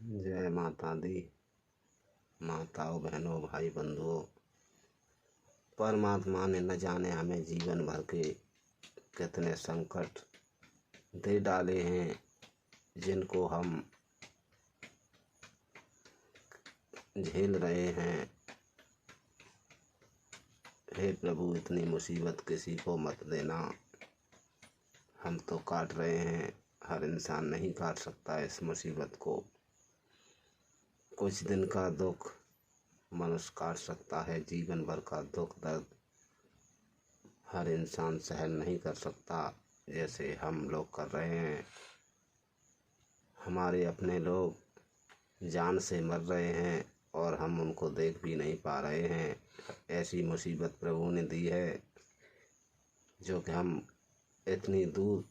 जय माता दी। माताओं, बहनों, भाई बंधुओं, परमात्मा ने न जाने हमें जीवन भर के कितने संकट दे डाले हैं, जिनको हम झेल रहे हैं। हे प्रभु, इतनी मुसीबत किसी को मत देना। हम तो काट रहे हैं, हर इंसान नहीं काट सकता इस मुसीबत को। कुछ दिन का दुख मनुष्य काट सकता है, जीवन भर का दुख दर्द हर इंसान सहन नहीं कर सकता, जैसे हम लोग कर रहे हैं। हमारे अपने लोग जान से मर रहे हैं और हम उनको देख भी नहीं पा रहे हैं। ऐसी मुसीबत प्रभु ने दी है, जो कि हम इतनी दूर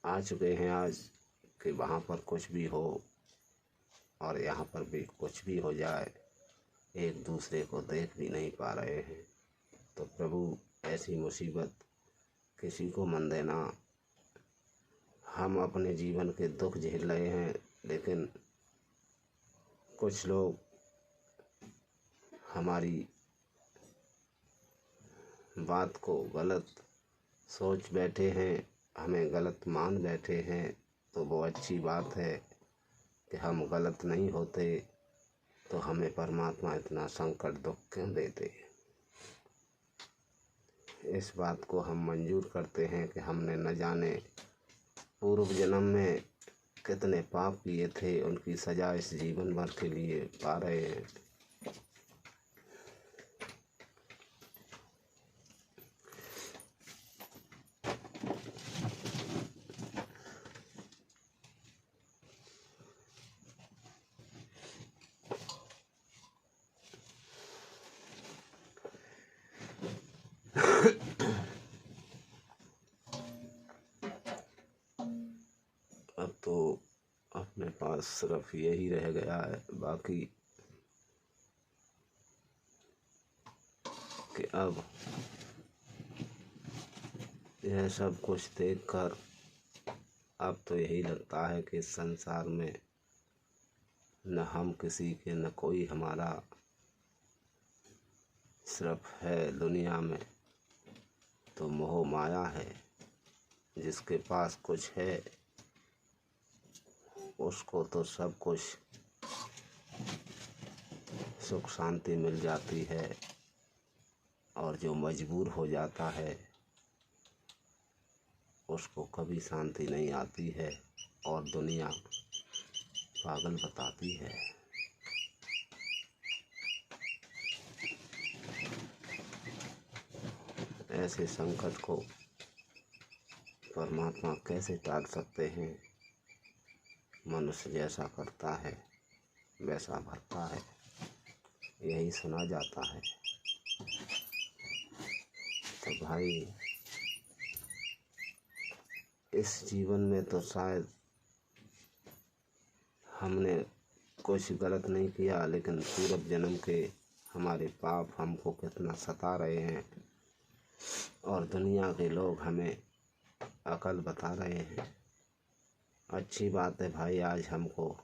आ चुके हैं आज कि वहाँ पर कुछ भी हो और यहाँ पर भी कुछ भी हो जाए, एक दूसरे को देख भी नहीं पा रहे हैं। तो प्रभु, ऐसी मुसीबत किसी को मन देना। हम अपने जीवन के दुख झेल रहे हैं, लेकिन कुछ लोग हमारी बात को गलत सोच बैठे हैं, हमें गलत मान बैठे हैं। तो वो अच्छी बात है कि हम गलत नहीं होते, तो हमें परमात्मा इतना संकट दुख क्यों देते। इस बात को हम मंजूर करते हैं कि हमने न जाने पूर्व जन्म में कितने पाप किए थे, उनकी सजा इस जीवन भर के लिए पा रहे हैं। अब तो अपने पास सिर्फ यही रह गया है, बाकी कि अब यह सब कुछ देखकर अब तो यही लगता है कि संसार में न हम किसी के, न कोई हमारा। सिर्फ है दुनिया में तो मोह माया है। जिसके पास कुछ है उसको तो सब कुछ सुख शांति मिल जाती है, और जो मजबूर हो जाता है उसको कभी शांति नहीं आती है, और दुनिया पागल बताती है। ऐसे संकट को परमात्मा कैसे टाल सकते हैं। मनुष्य जैसा करता है वैसा भरता है, यही सुना जाता है। तो भाई, इस जीवन में तो शायद हमने कुछ गलत नहीं किया, लेकिन पूर्व जन्म के हमारे पाप हमको कितना सता रहे हैं, और दुनिया के लोग हमें अकल बता रहे हैं। अच्छी बात है भाई, आज हमको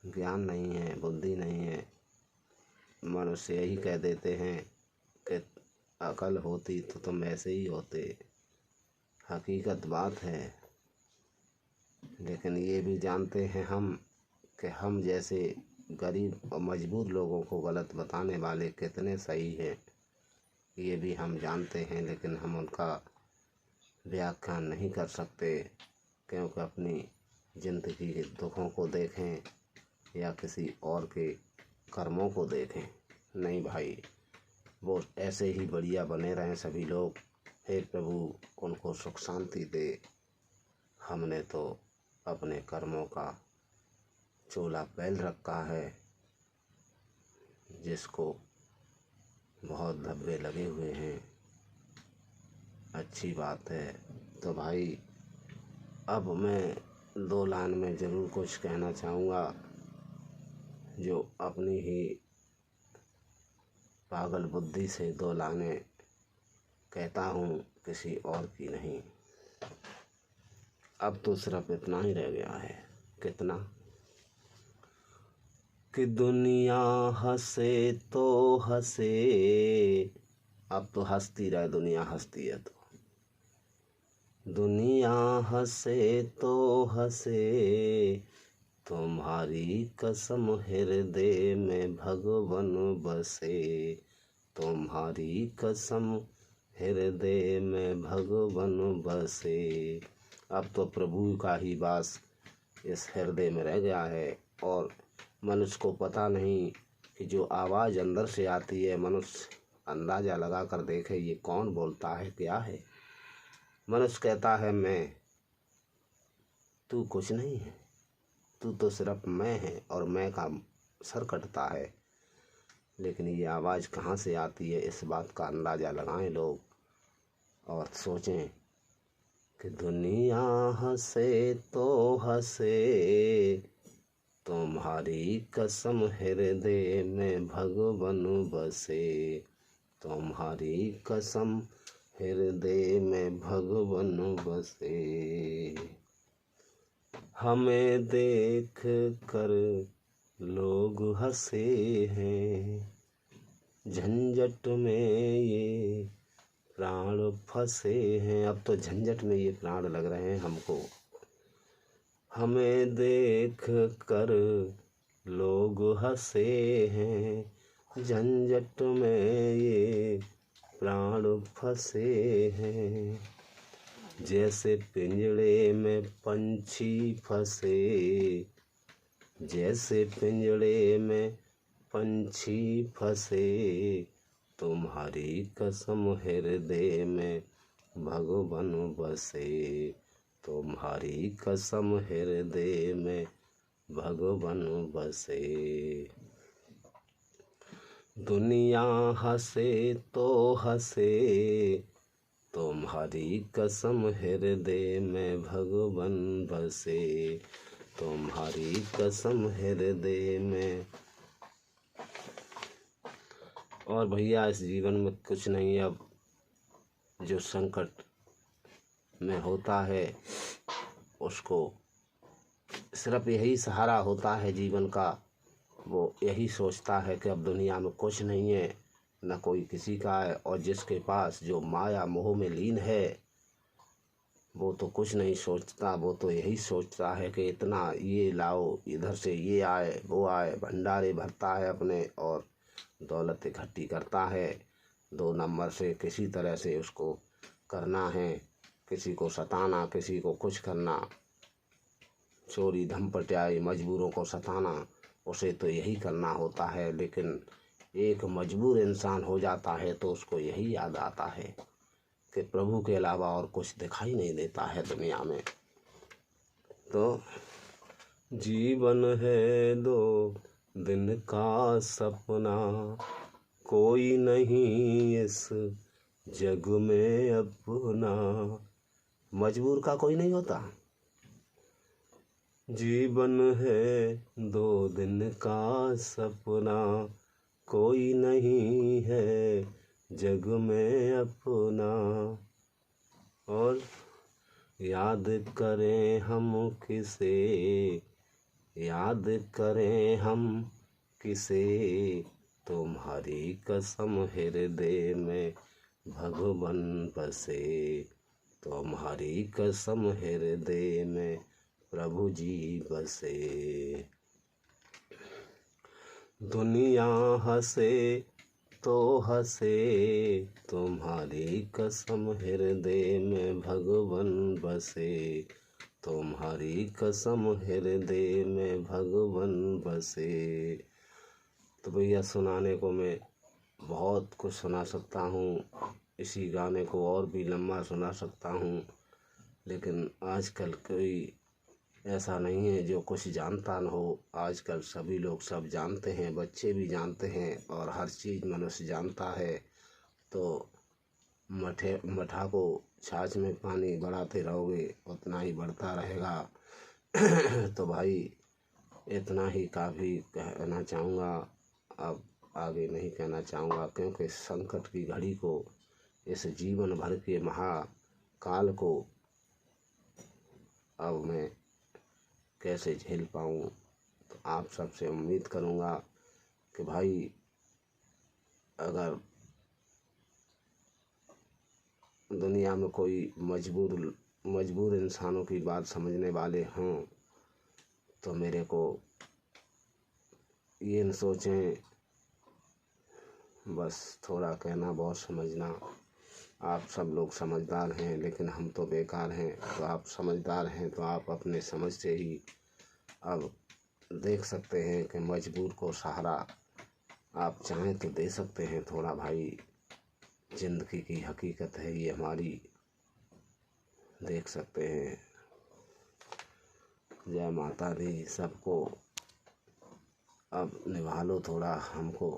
ज्ञान नहीं है, बुद्धि नहीं है। मनुष्य यही कह देते हैं कि अकल होती तो तुम ऐसे ही होते। हकीकत बात है, लेकिन ये भी जानते हैं हम कि हम जैसे गरीब और मजबूर लोगों को गलत बताने वाले कितने सही हैं, ये भी हम जानते हैं। लेकिन हम उनका व्याख्यान नहीं कर सकते, क्योंकि अपनी ज़िंदगी के दुखों को देखें या किसी और के कर्मों को देखें। नहीं भाई, वो ऐसे ही बढ़िया बने रहें सभी लोग। हे प्रभु, उनको सुख शांति दे। हमने तो अपने कर्मों का चोला पहन रखा है, जिसको बहुत धब्बे लगे हुए हैं। अच्छी बात है। तो भाई, अब मैं 2 लाइन में ज़रूर कुछ कहना चाहूँगा, जो अपनी ही पागल बुद्धि से 2 लाइनें कहता हूँ, किसी और की नहीं। अब तो सिर्फ इतना ही रह गया है। कितना? कि दुनिया हंसे तो हंसे। अब तो हंसती रहे, दुनिया हंसती है तो। दुनिया हंसे तो हंसे, तुम्हारी कसम हृदय में भगवन बसे। तुम्हारी कसम हृदय में भगवन बसे। अब तो प्रभु का ही वास इस हृदय में रह गया है और मनुष्य को पता नहीं कि जो आवाज़ अंदर से आती है, मनुष्य अंदाज़ा लगा कर देखे ये कौन बोलता है, क्या है। मनुष्य कहता है मैं, तू कुछ नहीं है, तू तो सिर्फ मैं है, और मैं का सर कटता है। लेकिन ये आवाज़ कहाँ से आती है, इस बात का अंदाज़ा लगाएं लोग और सोचें कि दुनिया हंसे तो हंसे, तुम्हारी कसम हृदय में भगवन बसे। तुम्हारी कसम हृदय में भगवन बसे। हमें देख कर लोग हंसे हैं, झंझट में ये प्राण फंसे हैं। अब तो झंझट में ये प्राण लग रहे हैं हमको। हमें देख कर लोग हंसे हैं, झंझट में ये प्राण फंसे हैं। जैसे पिंजड़े में पंछी फंसे, जैसे पिंजड़े में पंछी फंसे। तुम्हारी कसम हृदय में भगवन बसे। तुम्हारी कसम हृदय में भगवन बसे। दुनिया हंसे तो हंसे, तुम्हारी कसम हृदय में भगवन बसे। तुम्हारी कसम हृदय में। और भैया इस जीवन में कुछ नहीं, अब जो संकट में होता है उसको सिर्फ यही सहारा होता है जीवन का। वो यही सोचता है कि अब दुनिया में कुछ नहीं है, न कोई किसी का है, और जिसके पास जो माया मोह में लीन है वो तो कुछ नहीं सोचता। वो तो यही सोचता है कि इतना ये लाओ, इधर से ये आए वो आए, भंडारे भरता है अपने और दौलत इकट्ठी करता है। 2 नंबर से किसी तरह से उसको करना है, किसी को सताना, किसी को कुछ करना, चोरी धमपटाई, मजबूरों को सताना, उसे तो यही करना होता है। लेकिन एक मजबूर इंसान हो जाता है तो उसको यही याद आता है कि प्रभु के अलावा और कुछ दिखाई नहीं देता है दुनिया में। तो जीवन है 2 दिन का सपना, कोई नहीं इस जग में अपना। मजबूर का कोई नहीं होता। जीवन है 2 दिन का सपना, कोई नहीं है जग में अपना। और याद करें हम किसे, याद करें हम किसे, तुम्हारी कसम हृदय में भगवन बसे। तुम्हारी कसम हृदय में प्रभु जी बसे। दुनिया हंसे तो हंसे, तुम्हारी कसम हृदय में भगवन बसे। तुम्हारी कसम हृदय में भगवन बसे। तो भैया सुनाने को मैं बहुत कुछ सुना सकता हूँ, इसी गाने को और भी लंबा सुना सकता हूँ, लेकिन आजकल कोई ऐसा नहीं है जो कुछ जानता न हो। आजकल सभी लोग सब जानते हैं, बच्चे भी जानते हैं और हर चीज़ मनुष्य जानता है। तो मठा को छाछ में पानी बढ़ाते रहोगे उतना ही बढ़ता रहेगा। तो भाई इतना ही काफ़ी कहना चाहूँगा, अब आगे नहीं कहना चाहूँगा, क्योंकि संकट की घड़ी को, इस जीवन भर के महाकाल को अब मैं कैसे झेल पाऊँ। तो आप सबसे उम्मीद करूँगा कि भाई अगर दुनिया में कोई मजबूर इंसानों की बात समझने वाले हों तो मेरे को ये न सोचें, बस थोड़ा कहना बहुत समझना। आप सब लोग समझदार हैं लेकिन हम तो बेकार हैं, तो आप समझदार हैं तो आप अपने समझ से ही अब देख सकते हैं कि मजबूर को सहारा आप चाहें तो दे सकते हैं थोड़ा। भाई जिंदगी की हकीकत है ये हमारी, देख सकते हैं। जय माता दी सबको। अब निभा लो थोड़ा हमको।